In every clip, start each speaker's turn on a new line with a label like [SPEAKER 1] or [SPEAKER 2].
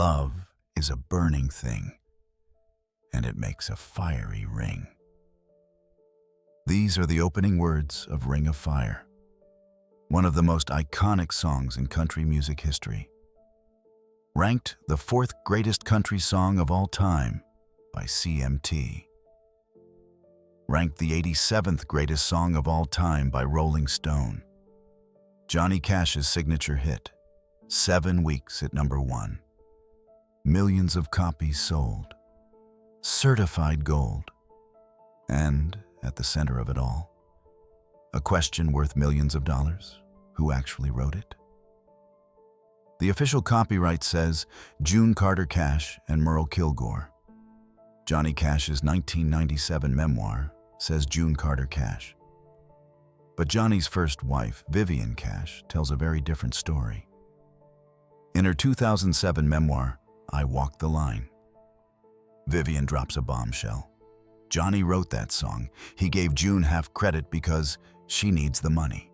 [SPEAKER 1] Love is a burning thing, and it makes a fiery ring. These are the opening words of Ring of Fire, one of the most iconic songs in country music history. Ranked the 4th greatest country song of all time by CMT. Ranked the 87th greatest song of all time by Rolling Stone. Johnny Cash's signature hit, 7 weeks at #1. Millions of copies sold. Certified gold. And, at the center of it all, a question worth millions of dollars. Who actually wrote it? The official copyright says June Carter Cash and Merle Kilgore. Johnny Cash's 1997 memoir says June Carter Cash. But Johnny's first wife, Vivian Cash, tells a very different story. In her 2007 memoir, I Walk the Line, Vivian drops a bombshell. Johnny wrote that song. He gave June half credit because she needs the money.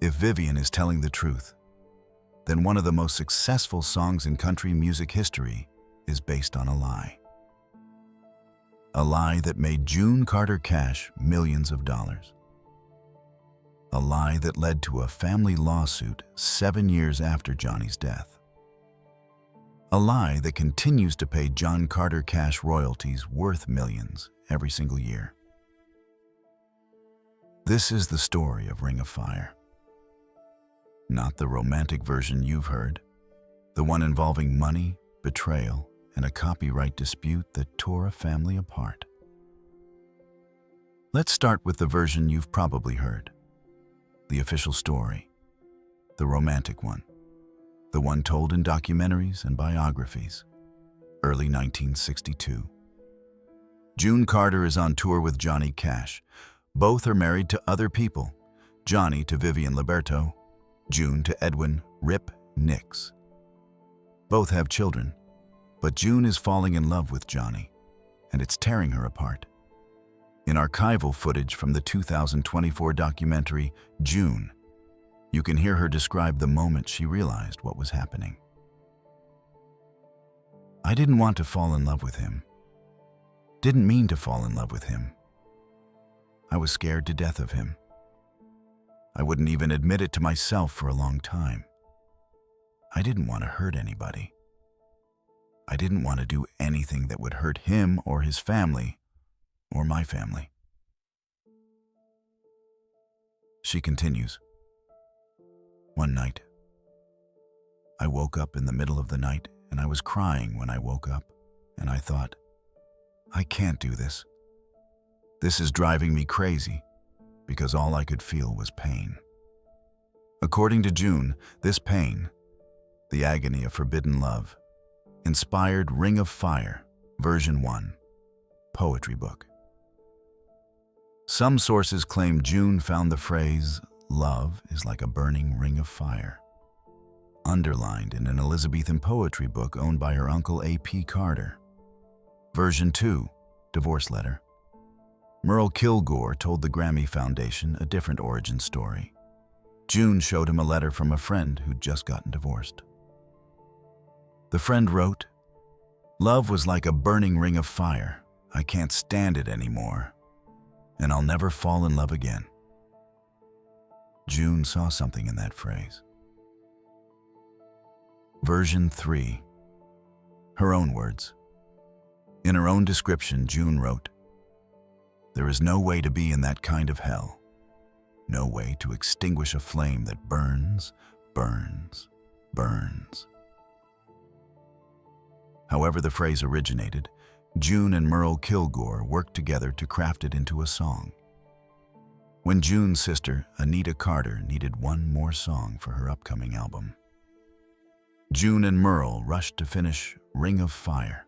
[SPEAKER 1] If Vivian is telling the truth, then one of the most successful songs in country music history is based on a lie. A lie that made June Carter Cash millions of dollars. A lie that led to a family lawsuit 7 years after Johnny's death. A lie that continues to pay John Carter Cash royalties worth millions every single year. This is the story of Ring of Fire. Not the romantic version you've heard, the one involving money, betrayal, and a copyright dispute that tore a family apart. Let's start with the version you've probably heard. The official story. The romantic one. The one told in documentaries and biographies. Early 1962. June Carter is on tour with Johnny Cash. Both are married to other people. Johnny to Vivian Liberto, June to Edwin "Rip" Nix. Both have children, but June is falling in love with Johnny, and it's tearing her apart. In archival footage from the 2024 documentary, June, you can hear her describe the moment she realized what was happening. I didn't want to fall in love with him. Didn't mean to fall in love with him. I was scared to death of him. I wouldn't even admit it to myself for a long time. I didn't want to hurt anybody. I didn't want to do anything that would hurt him or his family, or my family. She continues. One night, I woke up in the middle of the night and I was crying when I woke up, and I thought, I can't do this. This is driving me crazy, because all I could feel was pain. According to June, this pain, the agony of forbidden love, inspired Ring of Fire, version 1, poetry book. Some sources claim June found the phrase, "Love is like a burning ring of fire," underlined in an Elizabethan poetry book owned by her uncle A.P. Carter. Version 2, divorce letter. Merle Kilgore told the Grammy Foundation a different origin story. June showed him a letter from a friend who'd just gotten divorced. The friend wrote, "Love was like a burning ring of fire. I can't stand it anymore, and I'll never fall in love again." June saw something in that phrase. Version 3. Her own words. In her own description, June wrote, "There is no way to be in that kind of hell. No way to extinguish a flame that burns, burns, burns." However the phrase originated, June and Merle Kilgore worked together to craft it into a song. When June's sister, Anita Carter, needed one more song for her upcoming album, June and Merle rushed to finish Ring of Fire,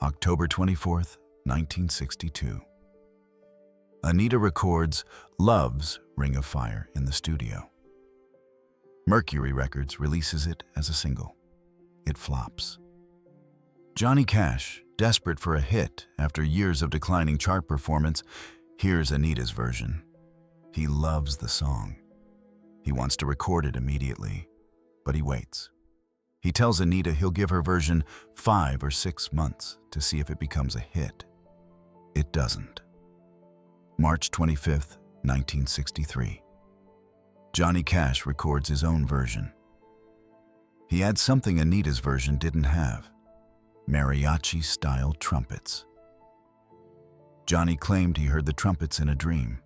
[SPEAKER 1] October 24th, 1962. Anita records Love's Ring of Fire in the studio. Mercury Records releases it as a single. It flops. Johnny Cash, desperate for a hit after years of declining chart performance, hears Anita's version. He loves the song. He wants to record it immediately, but he waits. He tells Anita he'll give her version 5 or 6 months to see if it becomes a hit. It doesn't. March 25th, 1963. Johnny Cash records his own version. He adds something Anita's version didn't have: mariachi-style trumpets. Johnny claimed he heard the trumpets in a dream.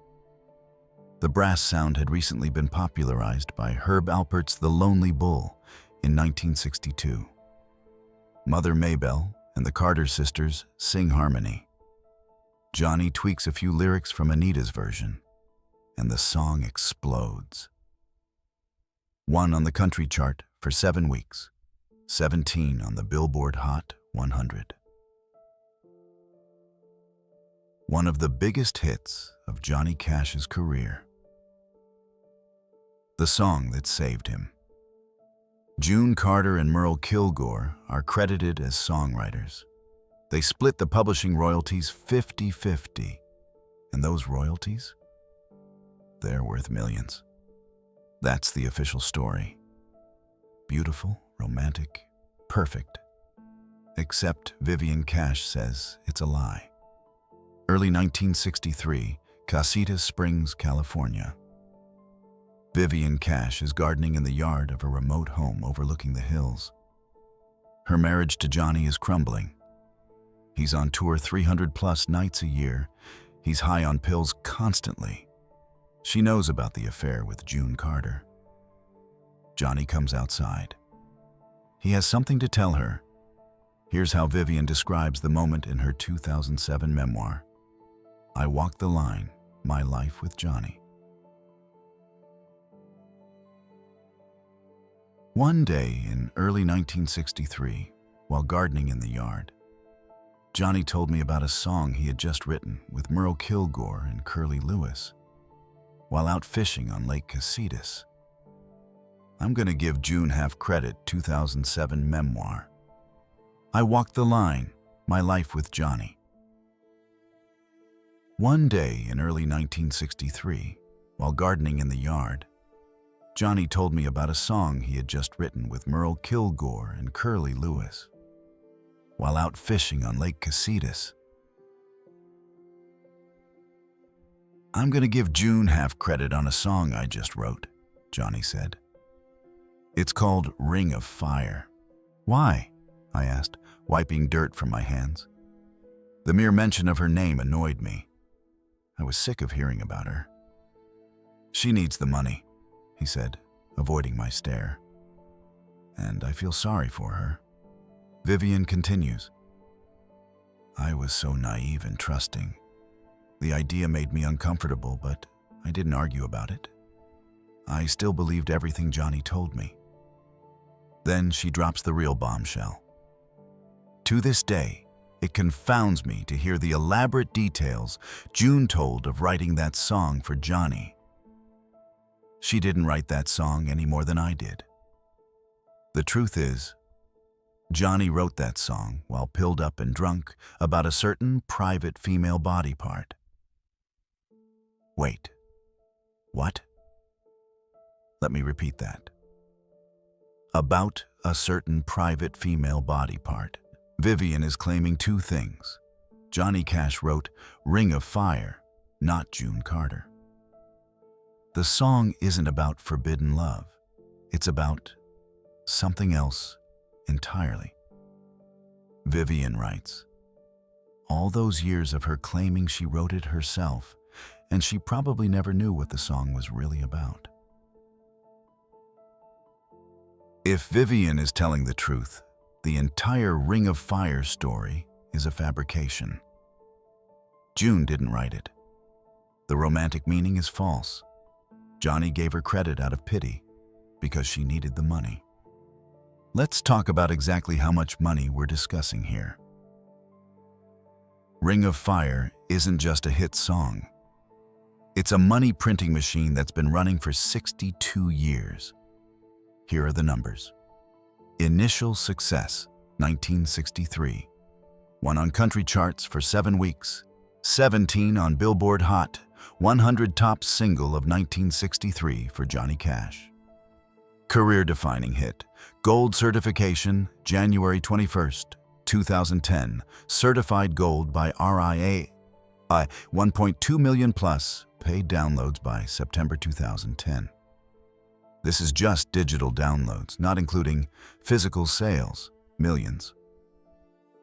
[SPEAKER 1] The brass sound had recently been popularized by Herb Alpert's The Lonely Bull in 1962. Mother Maybelle and the Carter sisters sing harmony. Johnny tweaks a few lyrics from Anita's version, and the song explodes. 1 on the country chart for 7 weeks, 17 on the Billboard Hot 100. One of the biggest hits of Johnny Cash's career. The song that saved him. June Carter and Merle Kilgore are credited as songwriters. They split the publishing royalties 50-50. And those royalties? They're worth millions. That's the official story. Beautiful, romantic, perfect. Except Vivian Cash says it's a lie. Early 1963, Casitas Springs, California. Vivian Cash is gardening in the yard of a remote home overlooking the hills. Her marriage to Johnny is crumbling. He's on tour 300+ nights a year. He's high on pills constantly. She knows about the affair with June Carter. Johnny comes outside. He has something to tell her. Here's how Vivian describes the moment in her 2007 memoir, I Walked the Line, My Life with Johnny. One day in early 1963, while gardening in the yard, Johnny told me about a song he had just written with Merle Kilgore and Curly Lewis while out fishing on Lake Casitas. I'm going to give June half credit. 2007 memoir, I Walked the Line, My Life with Johnny. One day in early 1963, while gardening in the yard, Johnny told me about a song he had just written with Merle Kilgore and Curly Lewis while out fishing on Lake Casitas. I'm going to give June half credit on a song I just wrote, Johnny said. It's called Ring of Fire. Why? I asked, wiping dirt from my hands. The mere mention of her name annoyed me. I was sick of hearing about her. She needs the money, he said, avoiding my stare. And I feel sorry for her. Vivian continues. I was so naive and trusting. The idea made me uncomfortable, but I didn't argue about it. I still believed everything Johnny told me. Then she drops the real bombshell. To this day, it confounds me to hear the elaborate details June told of writing that song for Johnny. She didn't write that song any more than I did. The truth is, Johnny wrote that song while pilled up and drunk about a certain private female body part. Wait, what? Let me repeat that. About a certain private female body part. Vivian is claiming 2 things. Johnny Cash wrote Ring of Fire, not June Carter. The song isn't about forbidden love. It's about something else entirely. Vivian writes, all those years of her claiming she wrote it herself, and she probably never knew what the song was really about. If Vivian is telling the truth, the entire Ring of Fire story is a fabrication. June didn't write it. The romantic meaning is false. Johnny gave her credit out of pity because she needed the money. Let's talk about exactly how much money we're discussing here. Ring of Fire isn't just a hit song. It's a money printing machine that's been running for 62 years. Here are the numbers. Initial success, 1963. 1 on country charts for 7 weeks. 17 on Billboard Hot 100 top single of 1963 for Johnny Cash. Career-defining hit. Gold certification, January 21st, 2010. Certified gold by RIA. 1.2 million plus. Paid downloads by September 2010. This is just digital downloads, not including physical sales. Millions.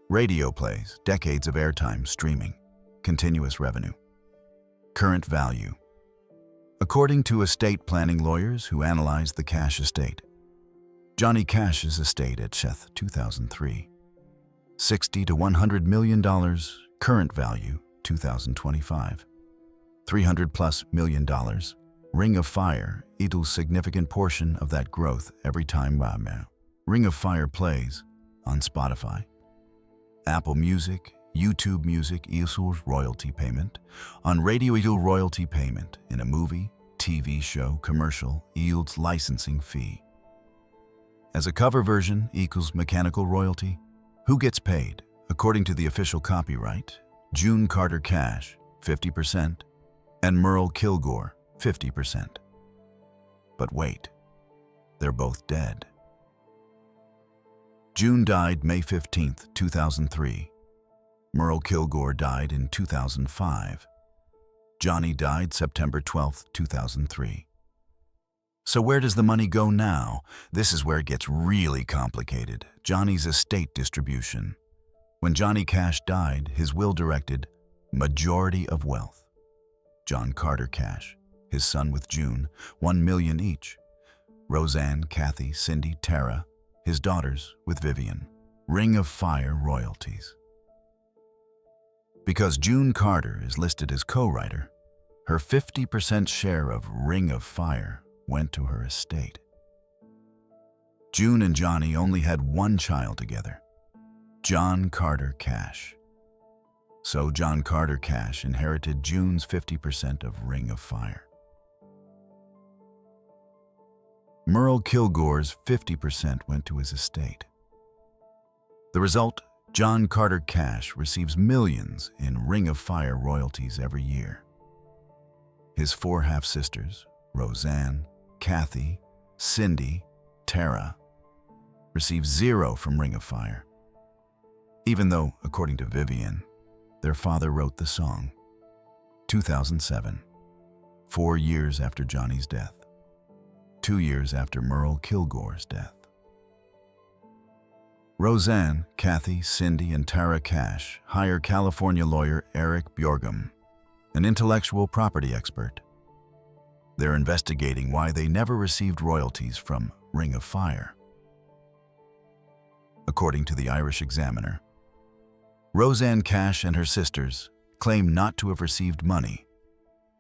[SPEAKER 1] Radio plays, decades of airtime, streaming, continuous revenue. Current value. According to estate planning lawyers who analyzed the Cash estate, Johnny Cash's estate at Sheth 2003, $60 to $100 million, current value 2025, $300+ million. Ring of Fire equals significant portion of that growth every time Ring of Fire plays on Spotify, Apple Music, YouTube Music equals royalty payment, on radio equals royalty payment, in a movie, TV show, commercial yields licensing fee. As a cover version equals mechanical royalty. Who gets paid? According to the official copyright, June Carter Cash, 50%, and Merle Kilgore, 50%. But wait, they're both dead. June died May 15, 2003. Merle Kilgore died in 2005. Johnny died September 12, 2003. So where does the money go now? This is where it gets really complicated. Johnny's estate distribution. When Johnny Cash died, his will directed majority of wealth. John Carter Cash, his son with June, $1 million each. Roseanne, Kathy, Cindy, Tara, his daughters with Vivian. Ring of Fire royalties. Because June Carter is listed as co-writer, her 50% share of Ring of Fire went to her estate. June and Johnny only had one child together, John Carter Cash. So John Carter Cash inherited June's 50% of Ring of Fire. Merle Kilgore's 50% went to his estate. The result, John Carter Cash receives millions in Ring of Fire royalties every year. His four half-sisters, Roseanne, Kathy, Cindy, Tara, receive zero from Ring of Fire, even though, according to Vivian, their father wrote the song. 2007, 4 years after Johnny's death, 2 years after Merle Kilgore's death. Roseanne, Kathy, Cindy, and Tara Cash hire California lawyer Eric Bjorgum, an intellectual property expert. They're investigating why they never received royalties from Ring of Fire. According to the Irish Examiner, Roseanne Cash and her sisters claim not to have received money,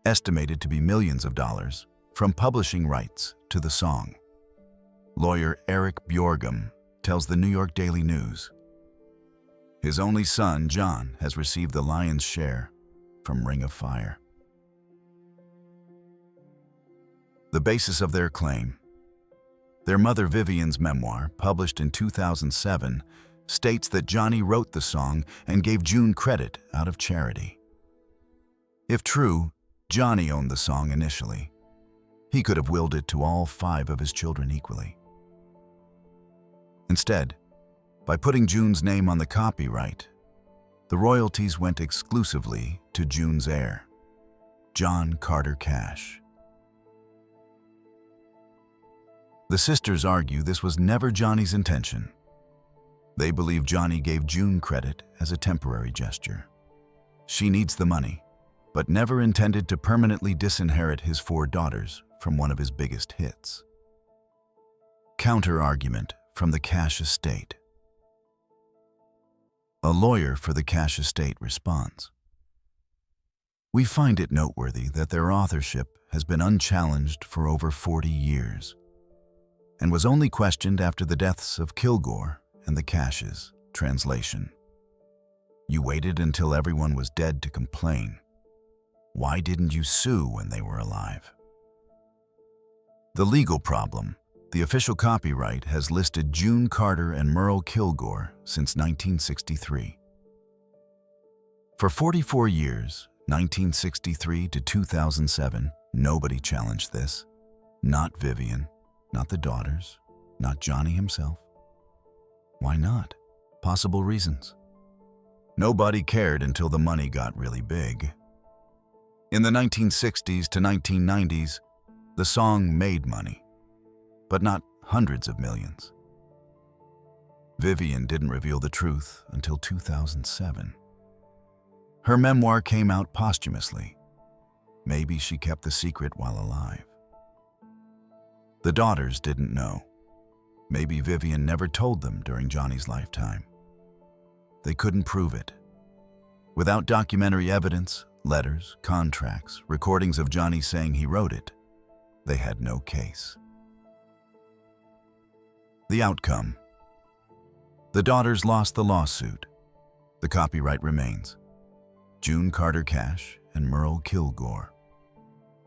[SPEAKER 1] estimated to be millions of dollars, from publishing rights to the song. Lawyer Eric Bjorgum tells the New York Daily News, his only son, John, has received the lion's share from Ring of Fire. The basis of their claim. Their mother Vivian's memoir, published in 2007, states that Johnny wrote the song and gave June credit out of charity. If true, Johnny owned the song initially. He could have willed it to all 5 of his children equally. Instead, by putting June's name on the copyright, the royalties went exclusively to June's heir, John Carter Cash. The sisters argue this was never Johnny's intention. They believe Johnny gave June credit as a temporary gesture. She needs the money, but never intended to permanently disinherit his 4 daughters from one of his biggest hits. Counter-argument from the Cash estate. A lawyer for the Cash estate responds, "We find it noteworthy that their authorship has been unchallenged for over 40 years and was only questioned after the deaths of Kilgore and the Cashes." Translation: You waited until everyone was dead to complain. Why didn't you sue when they were alive? The legal problem. The official copyright has listed June Carter and Merle Kilgore since 1963. For 44 years, 1963 to 2007, nobody challenged this. Not Vivian, Not the daughters, not Johnny himself. Why not? Possible reasons. Nobody cared until the money got really big. In the 1960s to 1990s, the song made money, but not hundreds of millions. Vivian didn't reveal the truth until 2007. Her memoir came out posthumously. Maybe she kept the secret while alive. The daughters didn't know. Maybe Vivian never told them during Johnny's lifetime. They couldn't prove it. Without documentary evidence, letters, contracts, recordings of Johnny saying he wrote it, they had no case. The outcome. The daughters lost the lawsuit. The copyright remains. June Carter Cash and Merle Kilgore.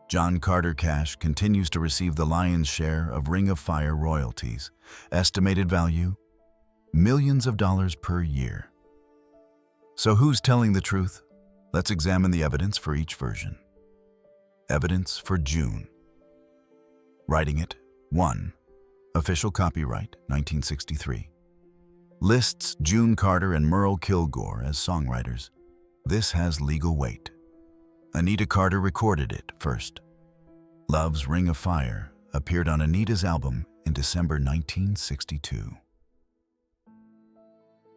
[SPEAKER 1] John Carter Cash continues to receive the lion's share of Ring of Fire royalties, estimated value, millions of dollars per year. So who's telling the truth? Let's examine the evidence for each version. Evidence for June. Writing it, 1. Official copyright, 1963. Lists June Carter and Merle Kilgore as songwriters. This has legal weight. Anita Carter recorded it first. Love's Ring of Fire appeared on Anita's album in December 1962.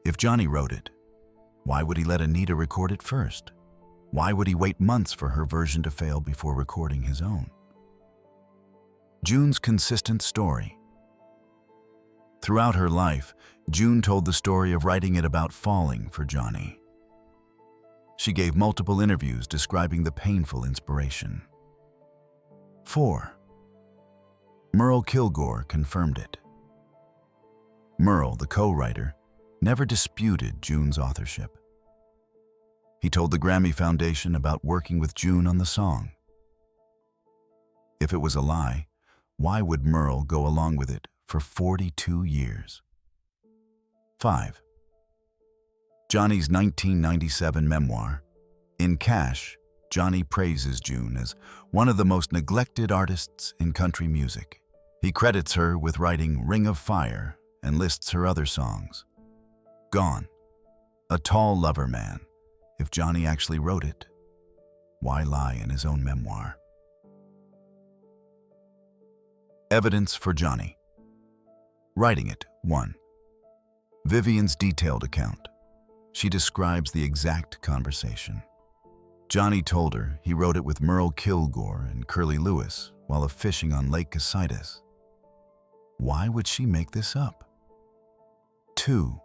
[SPEAKER 1] If Johnny wrote it, why would he let Anita record it first? Why would he wait months for her version to fail before recording his own? June's consistent story. Throughout her life, June told the story of writing it about falling for Johnny. She gave multiple interviews describing the painful inspiration. 4. Merle Kilgore confirmed it. Merle, the co-writer, never disputed June's authorship. He told the Grammy Foundation about working with June on the song. If it was a lie, why would Merle go along with it for 42 years? 5. Johnny's 1997 memoir. In Cash, Johnny praises June as one of the most neglected artists in country music. He credits her with writing Ring of Fire and lists her other songs. Gone. A Tall Lover Man. If Johnny actually wrote it, why lie in his own memoir? Evidence for Johnny. Writing it, 1. Vivian's detailed account. She describes the exact conversation. Johnny told her he wrote it with Merle Kilgore and Curly Lewis while fishing on Lake Casitas. Why would she make this up? 2.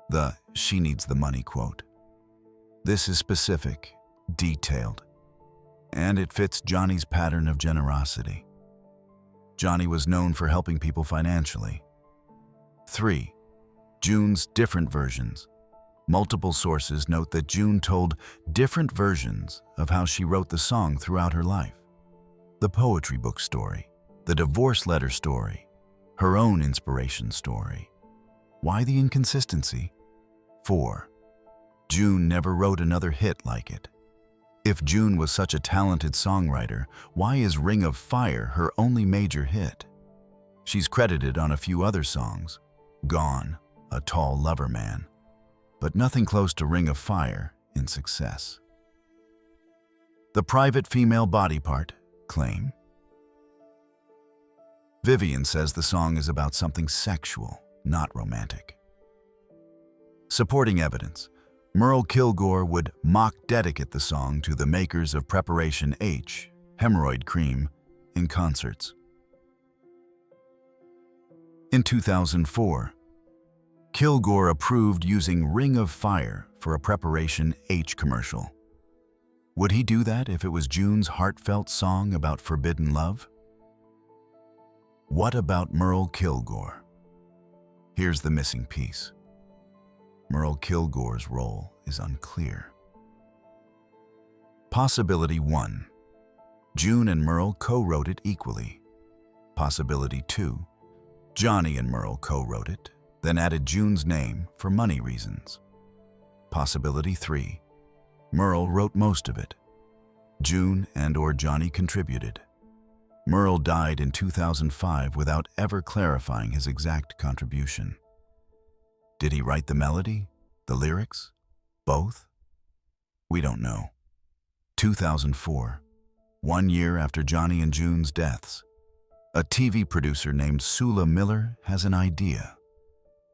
[SPEAKER 1] The "she needs the money" quote. This is specific, detailed, and it fits Johnny's pattern of generosity. Johnny was known for helping people financially. 3. June's different versions. Multiple sources note that June told different versions of how she wrote the song throughout her life. The poetry book story, the divorce letter story, her own inspiration story. Why the inconsistency? 4. June never wrote another hit like it. If June was such a talented songwriter, why is Ring of Fire her only major hit? She's credited on a few other songs, Gone, A Tall Lover Man, but nothing close to Ring of Fire in success. The private female body part claim. Vivian says the song is about something sexual, not romantic. Supporting evidence. Merle Kilgore would mock dedicate the song to the makers of Preparation H, hemorrhoid cream, in concerts. In 2004, Kilgore approved using Ring of Fire for a Preparation H commercial. Would he do that if it was June's heartfelt song about forbidden love? What about Merle Kilgore? Here's the missing piece. Merle Kilgore's role is unclear. Possibility 1. June and Merle co-wrote it equally. Possibility 2. Johnny and Merle co-wrote it, then added June's name for money reasons. Possibility 3. Merle wrote most of it. June and/or Johnny contributed. Merle died in 2005 without ever clarifying his exact contribution. Did he write the melody? The lyrics? Both? We don't know. 2004, 1 year after Johnny and June's deaths, a TV producer named Sula Miller has an idea.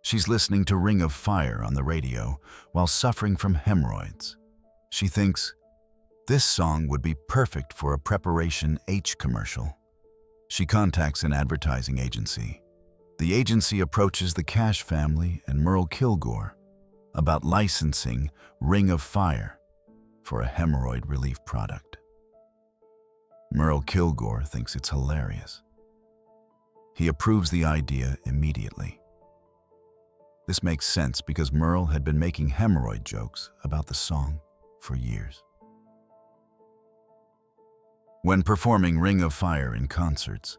[SPEAKER 1] She's listening to Ring of Fire on the radio while suffering from hemorrhoids. She thinks, this song would be perfect for a Preparation H commercial. She contacts an advertising agency. The agency approaches the Cash family and Merle Kilgore about licensing Ring of Fire for a hemorrhoid relief product. Merle Kilgore thinks it's hilarious. He approves the idea immediately. This makes sense because Merle had been making hemorrhoid jokes about the song for years. When performing Ring of Fire in concerts,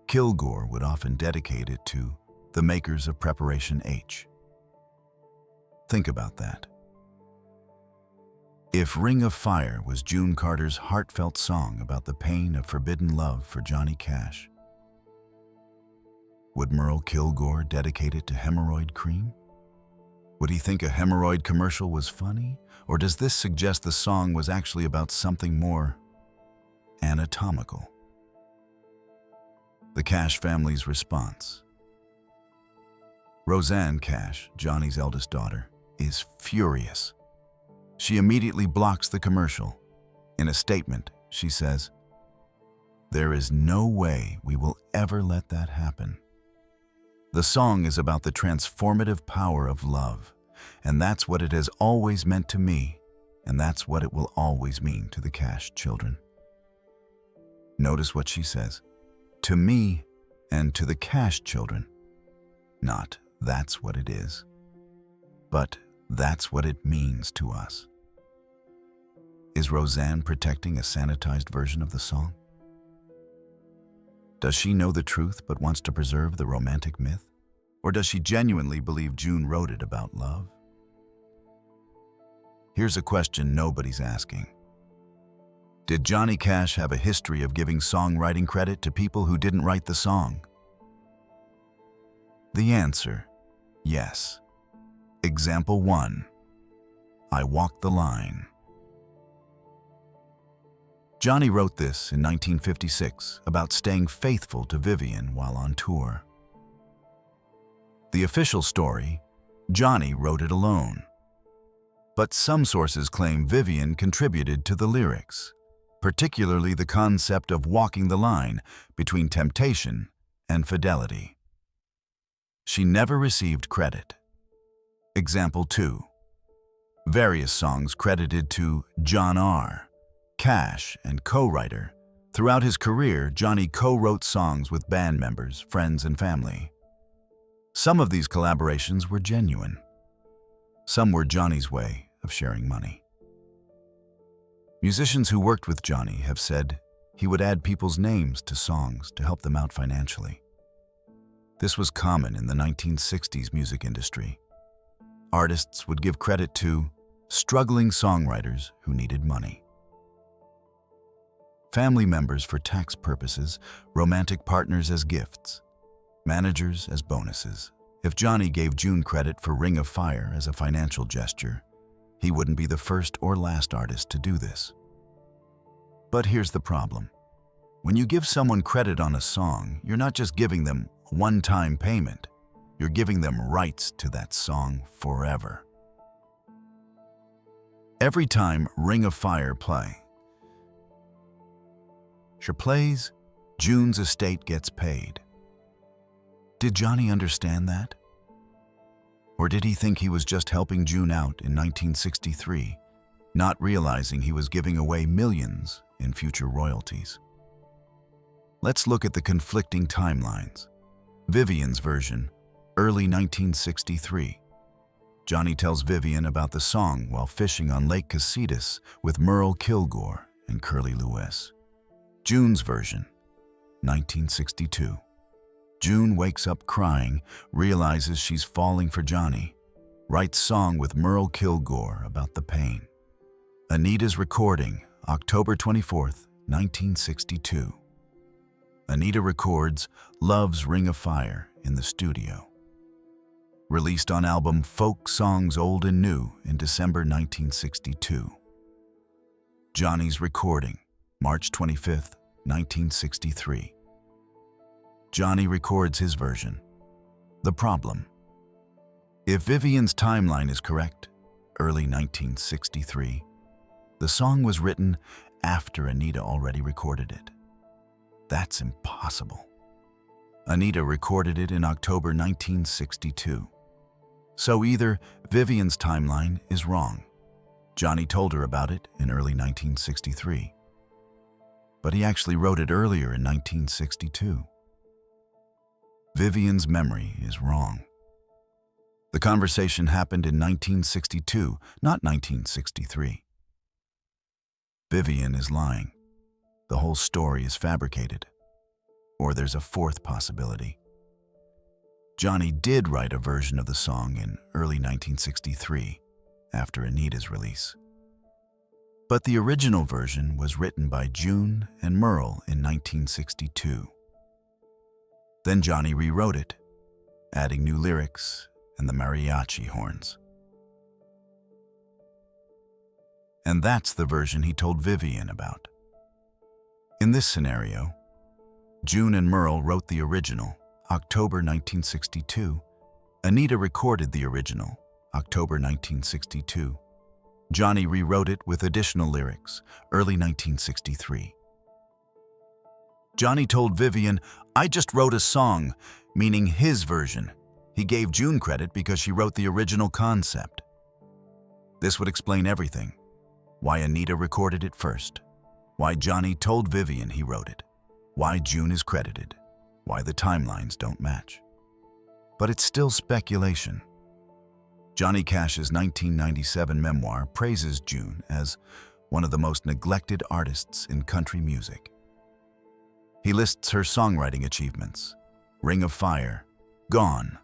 [SPEAKER 1] Kilgore would often dedicate it to the makers of Preparation H. Think about that. If Ring of Fire was June Carter's heartfelt song about the pain of forbidden love for Johnny Cash, would Merle Kilgore dedicate it to hemorrhoid cream? Would he think a hemorrhoid commercial was funny? Or does this suggest the song was actually about something more anatomical? The Cash family's response. Roseanne Cash, Johnny's eldest daughter, is furious. She immediately blocks the commercial. In a statement, she says, "There is no way we will ever let that happen. The song is about the transformative power of love, and that's what it has always meant to me, and that's what it will always mean to the Cash children." Notice what she says. To me and to the Cash children. Not that's what it is, but that's what it means to us. Is Roseanne protecting a sanitized version of the song? Does she know the truth but wants to preserve the romantic myth? Or does she genuinely believe June wrote it about love? Here's a question nobody's asking. Did Johnny Cash have a history of giving songwriting credit to people who didn't write the song? The answer, yes. Example 1. I Walk the Line. Johnny wrote this in 1956 about staying faithful to Vivian while on tour. The official story, Johnny wrote it alone. But some sources claim Vivian contributed to the lyrics, particularly the concept of walking the line between temptation and fidelity. She never received credit. Example 2. Various songs credited to John R. Cash and co-writer. Throughout his career, Johnny co-wrote songs with band members, friends, and family. Some of these collaborations were genuine. Some were Johnny's way of sharing money. Musicians who worked with Johnny have said he would add people's names to songs to help them out financially. This was common in the 1960s music industry. Artists would give credit to struggling songwriters who needed money. Family members for tax purposes, romantic partners as gifts, managers as bonuses. If Johnny gave June credit for Ring of Fire as a financial gesture, he wouldn't be the first or last artist to do this. But here's the problem. When you give someone credit on a song, you're not just giving them a one-time payment, you're giving them rights to that song forever. Every time Ring of Fire plays, June's estate gets paid. Did Johnny understand that? Or did he think he was just helping June out in 1963, not realizing he was giving away millions in future royalties? Let's look at the conflicting timelines. Vivian's version, early 1963. Johnny tells Vivian about the song while fishing on Lake Casitas with Merle Kilgore and Curly Lewis. June's version, 1962. June wakes up crying, realizes she's falling for Johnny, writes song with Merle Kilgore about the pain. Anita's recording, October 24th, 1962. Anita records Love's Ring of Fire in the studio. Released on album Folk Songs Old and New in December 1962. Johnny's recording, March 25, 1963. Johnny records his version. The problem. If Vivian's timeline is correct, early 1963, the song was written after Anita already recorded it. That's impossible. Anita recorded it in October 1962. So either Vivian's timeline is wrong. Johnny told her about it in early 1963. But he actually wrote it earlier in 1962. Vivian's memory is wrong. The conversation happened in 1962, not 1963. Vivian is lying. The whole story is fabricated. Or there's a fourth possibility. Johnny did write a version of the song in early 1963, after Anita's release. But the original version was written by June and Merle in 1962. Then Johnny rewrote it, adding new lyrics and the mariachi horns. And that's the version he told Vivian about. In this scenario, June and Merle wrote the original, October 1962. Anita recorded the original, October 1962. Johnny rewrote it with additional lyrics, early 1963. Johnny told Vivian, "I just wrote a song," meaning his version. He gave June credit because she wrote the original concept. This would explain everything. Why Anita recorded it first. Why Johnny told Vivian he wrote it. Why June is credited. Why the timelines don't match. But it's still speculation. Johnny Cash's 1997 memoir praises June as one of the most neglected artists in country music. He lists her songwriting achievements: Ring of Fire, Gone,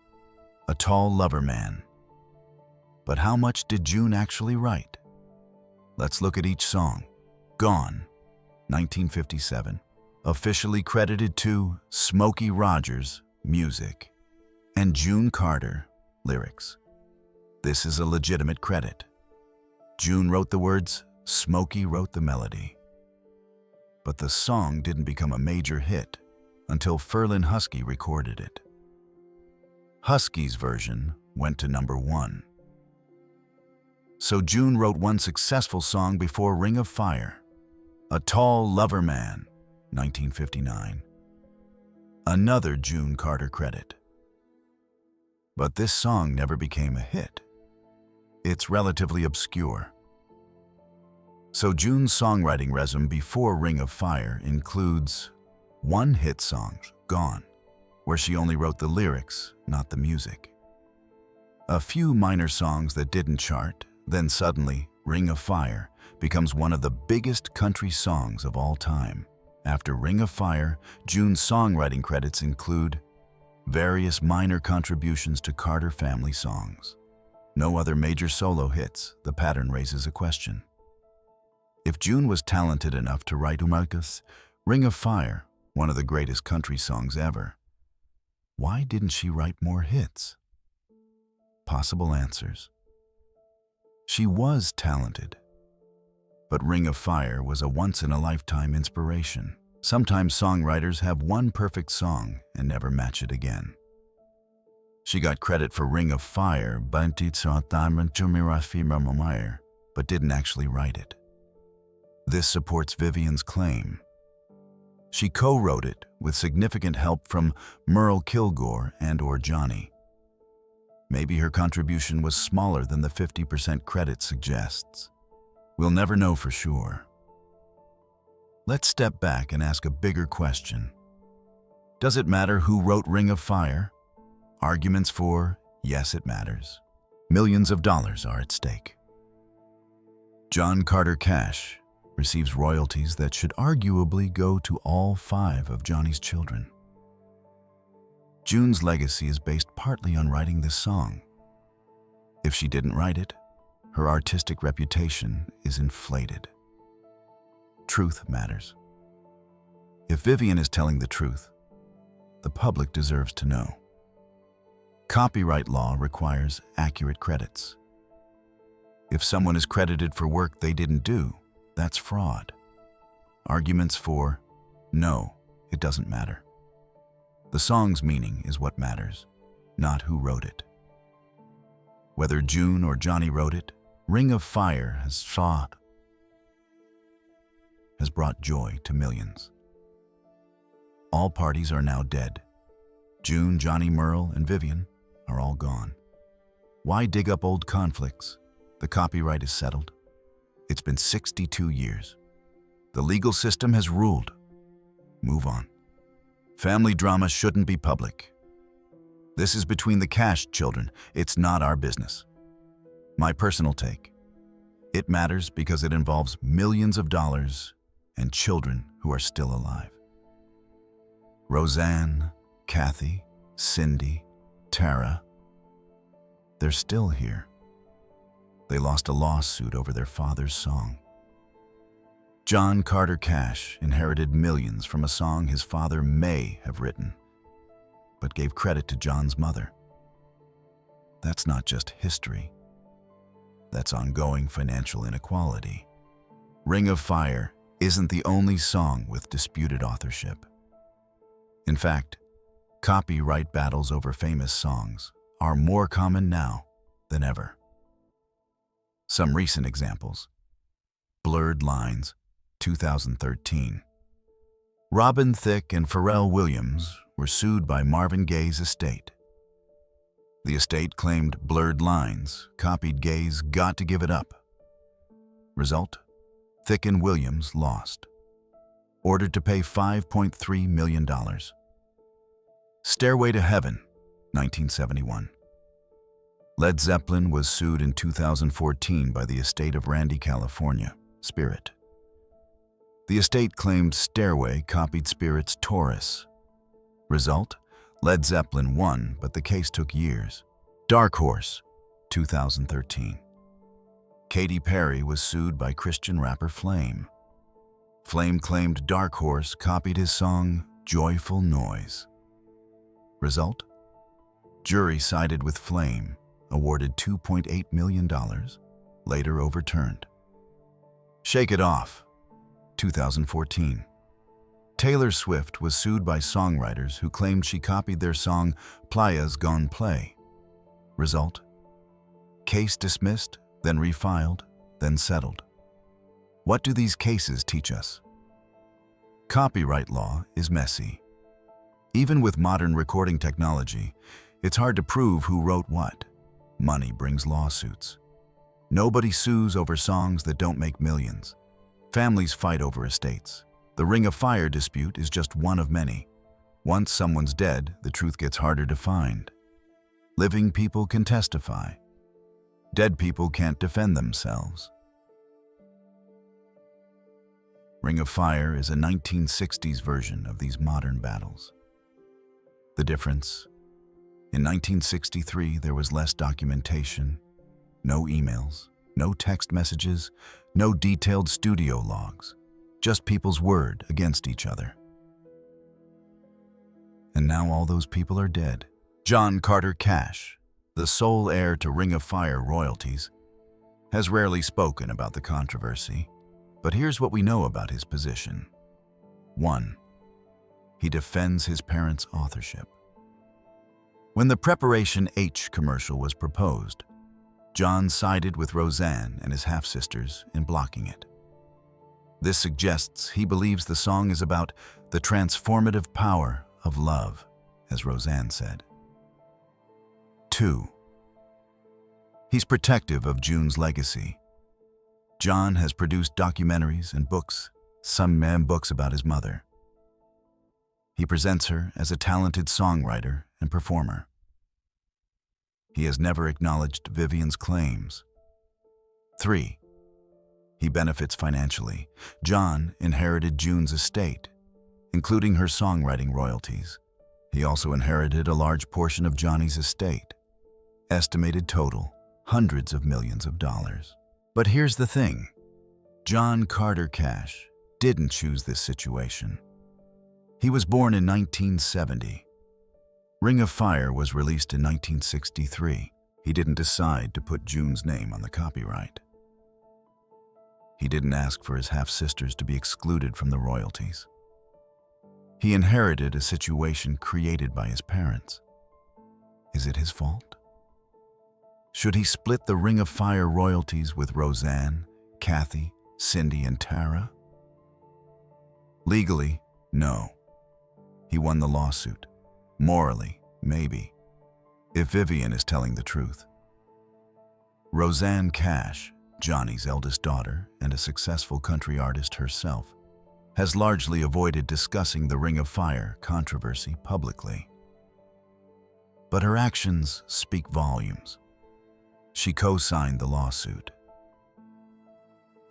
[SPEAKER 1] A Tall Lover Man. But how much did June actually write? Let's look at each song. Gone, 1957, officially credited to Smokey Rogers, music, and June Carter, lyrics. This is a legitimate credit. June wrote the words, Smokey wrote the melody. But the song didn't become a major hit until Ferlin Husky recorded it. Husky's version went to #1. So June wrote one successful song before Ring of Fire, A Tall Lover Man, 1959. Another June Carter credit. But this song never became a hit. It's relatively obscure. So June's songwriting resume before Ring of Fire includes one hit song, Gone, where she only wrote the lyrics, not the music. A few minor songs that didn't chart, then suddenly Ring of Fire becomes one of the biggest country songs of all time. After Ring of Fire, June's songwriting credits include various minor contributions to Carter family songs. No other major solo hits. The pattern raises a question. If June was talented enough to write Ring of Fire, one of the greatest country songs ever, why didn't she write more hits? Possible answers. She was talented, but Ring of Fire was a once-in-a-lifetime inspiration. Sometimes songwriters have one perfect song and never match it again. She got credit for Ring of Fire, but didn't actually write it. This supports Vivian's claim. She co-wrote it with significant help from Merle, Kilgore, and/or Johnny. Maybe her contribution was smaller than the 50% credit suggests. We'll never know for sure. Let's step back and ask a bigger question. Does it matter who wrote Ring of Fire? Arguments for, yes, it matters. Millions of dollars are at stake. John Carter Cash receives royalties that should arguably go to all 5 of Johnny's children. June's legacy is based partly on writing this song. If she didn't write it, her artistic reputation is inflated. Truth matters. If Vivian is telling the truth, the public deserves to know. Copyright law requires accurate credits. If someone is credited for work they didn't do, that's fraud. Arguments for, no, it doesn't matter. The song's meaning is what matters, not who wrote it. Whether June or Johnny wrote it, Ring of Fire has brought joy to millions. All parties are now dead. June, Johnny, Merle, and Vivian are all gone. Why dig up old conflicts? The copyright is settled. It's been 62 years. The legal system has ruled. Move on. Family drama shouldn't be public. This is between the Cash children. It's not our business. My personal take. It matters because it involves millions of dollars and children who are still alive. Roseanne, Kathy, Cindy, Tara, they're still here. They lost a lawsuit over their father's song. John Carter Cash inherited millions from a song his father may have written, but gave credit to John's mother. That's not just history. That's ongoing financial inequality. Ring of Fire isn't the only song with disputed authorship. In fact, copyright battles over famous songs are more common now than ever. Some recent examples. Blurred Lines, 2013. Robin Thicke and Pharrell Williams were sued by Marvin Gaye's estate. The estate claimed Blurred Lines copied Gaye's Got to Give It Up. Result? Thicke and Williams lost. Ordered to pay $5.3 million. Stairway to Heaven, 1971. Led Zeppelin was sued in 2014 by the estate of Randy, California, Spirit. The estate claimed Stairway copied Spirit's Taurus. Result? Led Zeppelin won, but the case took years. Dark Horse, 2013. Katy Perry was sued by Christian rapper Flame. Flame claimed Dark Horse copied his song Joyful Noise. Result? Jury sided with Flame, awarded $2.8 million, later overturned. Shake It Off, 2014. Taylor Swift was sued by songwriters who claimed she copied their song Playa's Gone Play. Result? Case dismissed, then refiled, then settled. What do these cases teach us? Copyright law is messy. Even with modern recording technology, it's hard to prove who wrote what. Money brings lawsuits. Nobody sues over songs that don't make millions. Families fight over estates. The Ring of Fire dispute is just one of many. Once someone's dead, the truth gets harder to find. Living people can testify. Dead people can't defend themselves. Ring of Fire is a 1960s version of these modern battles. The difference? In 1963, there was less documentation, no emails, no text messages, no detailed studio logs, just people's word against each other. And now all those people are dead. John Carter Cash, the sole heir to Ring of Fire royalties, has rarely spoken about the controversy, but here's what we know about his position. 1. He defends his parents' authorship. When the Preparation H commercial was proposed, John sided with Roseanne and his half-sisters in blocking it. This suggests he believes the song is about the transformative power of love, as Roseanne said. 2. He's protective of June's legacy. John has produced documentaries and books, some books about his mother. He presents her as a talented songwriter and performer. He has never acknowledged Vivian's claims. 3. He benefits financially. John inherited June's estate, including her songwriting royalties. He also inherited a large portion of Johnny's estate. Estimated total, hundreds of millions of dollars. But here's the thing. John Carter Cash didn't choose this situation. He was born in 1970. Ring of Fire was released in 1963. He didn't decide to put June's name on the copyright. He didn't ask for his half-sisters to be excluded from the royalties. He inherited a situation created by his parents. Is it his fault? Should he split the Ring of Fire royalties with Roseanne, Kathy, Cindy, and Tara? Legally, no. He won the lawsuit. Morally, maybe, if Vivian is telling the truth. Roseanne Cash, Johnny's eldest daughter and a successful country artist herself, has largely avoided discussing the Ring of Fire controversy publicly. But her actions speak volumes. She co-signed the lawsuit.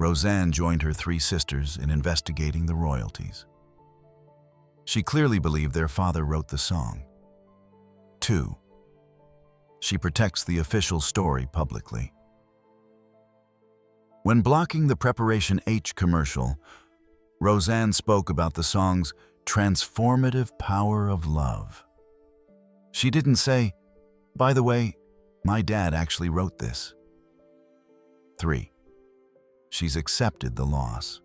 [SPEAKER 1] Roseanne joined her three sisters in investigating the royalties. She clearly believed their father wrote the song. 2. She protects the official story publicly. When blocking the Preparation H commercial, Roseanne spoke about the song's transformative power of love. She didn't say, "By the way, my dad actually wrote this." 3. She's accepted the loss.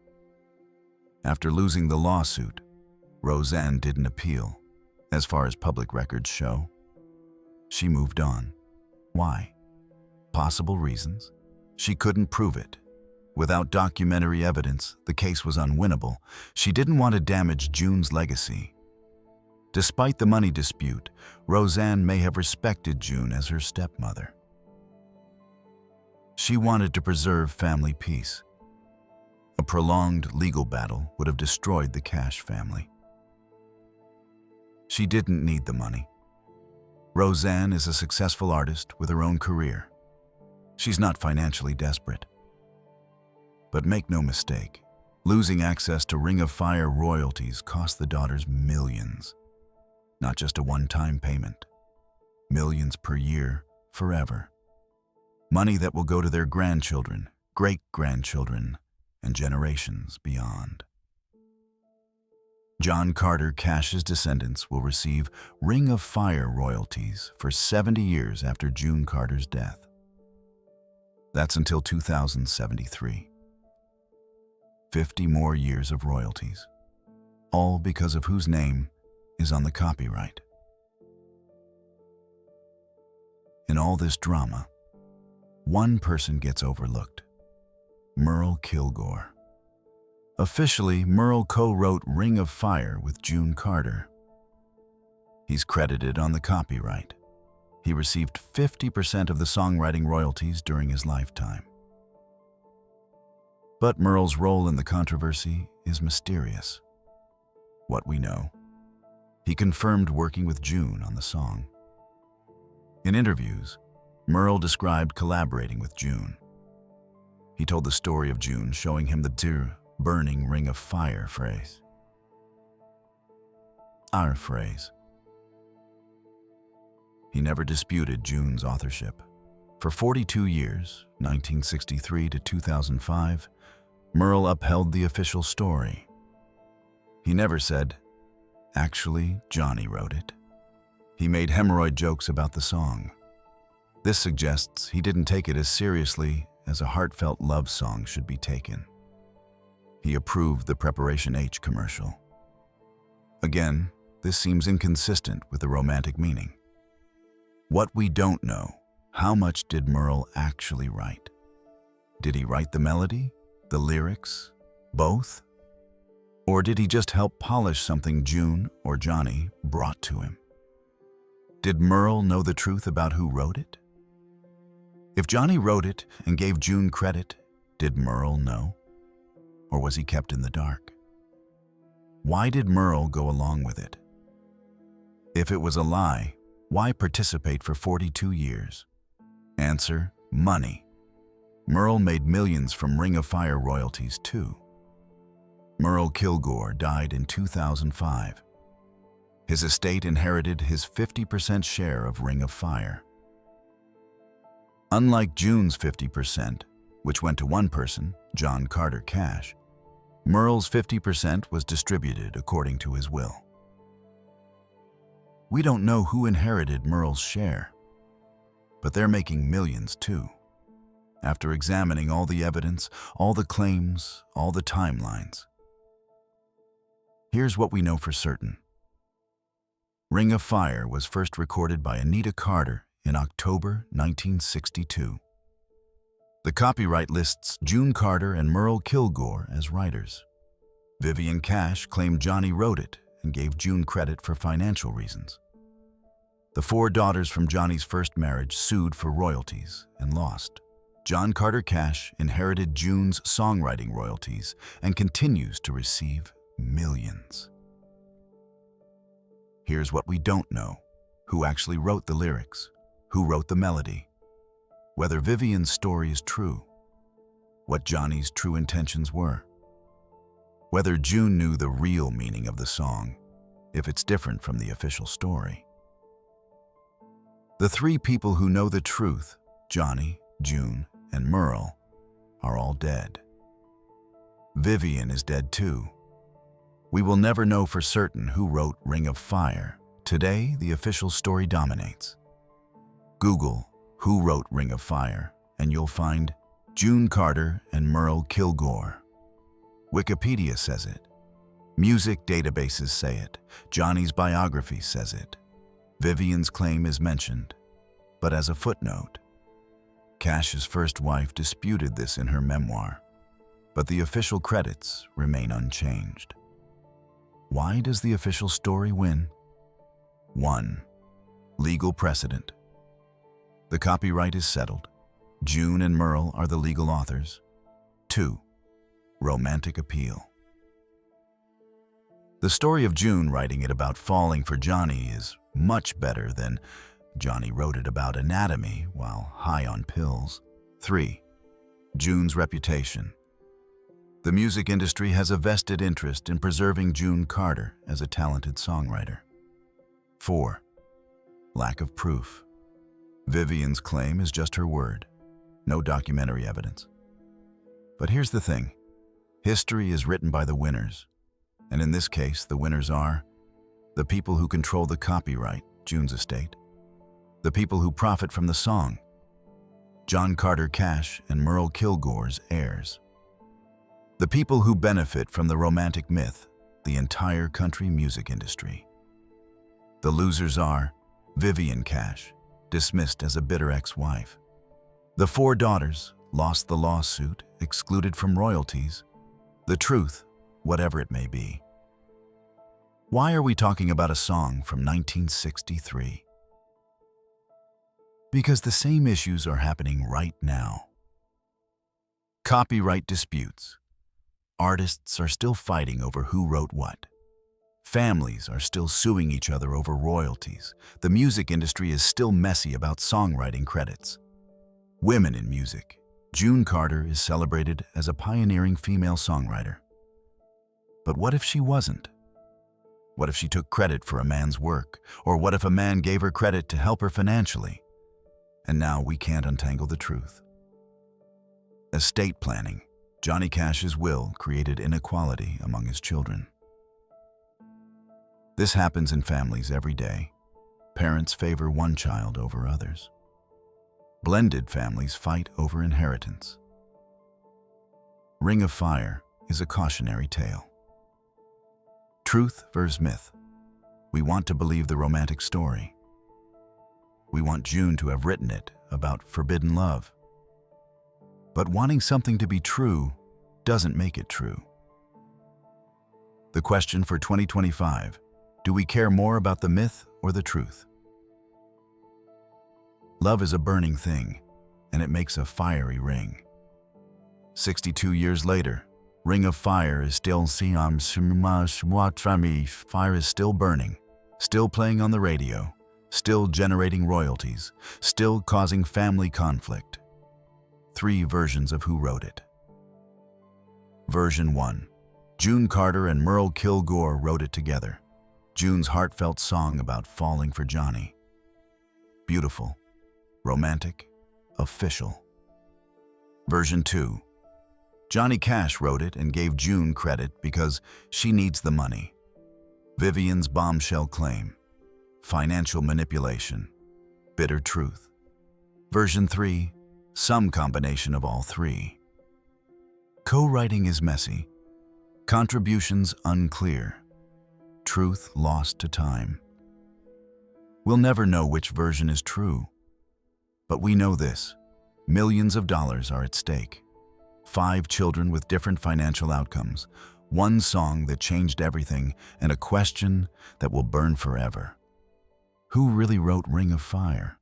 [SPEAKER 1] After losing the lawsuit, Roseanne didn't appeal, as far as public records show. She moved on. Why? Possible reasons. She couldn't prove it. Without documentary evidence, the case was unwinnable. She didn't want to damage June's legacy. Despite the money dispute, Roseanne may have respected June as her stepmother. She wanted to preserve family peace. A prolonged legal battle would have destroyed the Cash family. She didn't need the money. Roseanne is a successful artist with her own career. She's not financially desperate. But make no mistake, losing access to Ring of Fire royalties cost the daughters millions. Not just a one-time payment. Millions per year, forever. Money that will go to their grandchildren, great-grandchildren, and generations beyond. John Carter Cash's descendants will receive Ring of Fire royalties for 70 years after June Carter's death. That's until 2073. 50 more years of royalties, all because of whose name is on the copyright. In all this drama, one person gets overlooked: Merle Kilgore. Officially, Merle co-wrote Ring of Fire with June Carter. He's credited on the copyright. He received 50% of the songwriting royalties during his lifetime. But Merle's role in the controversy is mysterious. What we know, he confirmed working with June on the song. In interviews, Merle described collaborating with June. He told the story of June showing him the burning Ring of Fire phrase. Our phrase. He never disputed June's authorship. For 42 years, 1963 to 2005, Merle upheld the official story. He never said, "Actually, Johnny wrote it." He made hemorrhoid jokes about the song. This suggests he didn't take it as seriously as a heartfelt love song should be taken. He approved the Preparation H commercial. Again, this seems inconsistent with the romantic meaning. What we don't know, how much did Merle actually write? Did he write the melody, the lyrics, both? Or did he just help polish something June or Johnny brought to him? Did Merle know the truth about who wrote it? If Johnny wrote it and gave June credit, did Merle know? Or was he kept in the dark? Why did Merle go along with it? If it was a lie, why participate for 42 years? Answer: money. Merle made millions from Ring of Fire royalties too. Merle Kilgore died in 2005. His estate inherited his 50% share of Ring of Fire. Unlike June's 50%, which went to one person, John Carter Cash, Merle's 50% was distributed according to his will. We don't know who inherited Merle's share, but they're making millions too. After examining all the evidence, all the claims, all the timelines. Here's what we know for certain. Ring of Fire was first recorded by Anita Carter in October 1962. The copyright lists June Carter and Merle Kilgore as writers. Vivian Cash claimed Johnny wrote it and gave June credit for financial reasons. The 4 daughters from Johnny's first marriage sued for royalties and lost. John Carter Cash inherited June's songwriting royalties and continues to receive millions. Here's what we don't know: who actually wrote the lyrics, who wrote the melody, whether Vivian's story is true, what Johnny's true intentions were, whether June knew the real meaning of the song, if it's different from the official story. The 3 people who know the truth, Johnny, June, and Merle, are all dead. Vivian is dead too. We will never know for certain who wrote Ring of Fire. Today, the official story dominates. Google who wrote Ring of Fire, and you'll find June Carter and Merle Kilgore. Wikipedia says it. Music databases say it. Johnny's biography says it. Vivian's claim is mentioned, but as a footnote. Cash's first wife disputed this in her memoir, but the official credits remain unchanged. Why does the official story win? 1. Legal precedent. The copyright is settled. June and Merle are the legal authors. 2. Romantic appeal. The story of June writing it about falling for Johnny is much better than Johnny wrote it about anatomy while high on pills. 3. June's reputation. The music industry has a vested interest in preserving June Carter as a talented songwriter. 4. Lack of proof. Vivian's claim is just her word, no documentary evidence. But here's the thing. History is written by the winners, and in this case, the winners are the people who control the copyright, June's estate, the people who profit from the song, John Carter Cash and Merle Kilgore's heirs, the people who benefit from the romantic myth, the entire country music industry. The losers are Vivian Cash, dismissed as a bitter ex-wife, the 4 daughters, lost the lawsuit, excluded from royalties, the truth, whatever it may be. Why are we talking about a song from 1963? Because the same issues are happening right now. Copyright disputes. Artists are still fighting over who wrote what. Families are still suing each other over royalties. The music industry is still messy about songwriting credits. Women in music. June Carter is celebrated as a pioneering female songwriter. But what if she wasn't? What if she took credit for a man's work? Or what if a man gave her credit to help her financially? And now we can't untangle the truth. Estate planning. Johnny Cash's will created inequality among his children. This happens in families every day. Parents favor one child over others. Blended families fight over inheritance. Ring of Fire is a cautionary tale. Truth versus myth. We want to believe the romantic story. We want June to have written it about forbidden love. But wanting something to be true doesn't make it true. The question for 2025, do we care more about the myth or the truth? Love is a burning thing, and it makes a fiery ring. 62 years later, Ring of Fire is still Fire is still burning, still playing on the radio, still generating royalties, still causing family conflict. 3 versions of who wrote it. Version 1. June Carter and Merle Kilgore wrote it together. June's heartfelt song about falling for Johnny. Beautiful, romantic, official. Version 2. Johnny Cash wrote it and gave June credit because she needs the money. Vivian's bombshell claim. financial manipulation, bitter truth. Version 3, some combination of all three. Co-writing is messy, contributions unclear, truth lost to time. We'll never know which version is true, but we know this: millions of dollars are at stake. 5 children with different financial outcomes, one song that changed everything, and a question that will burn forever. Who really wrote Ring of Fire?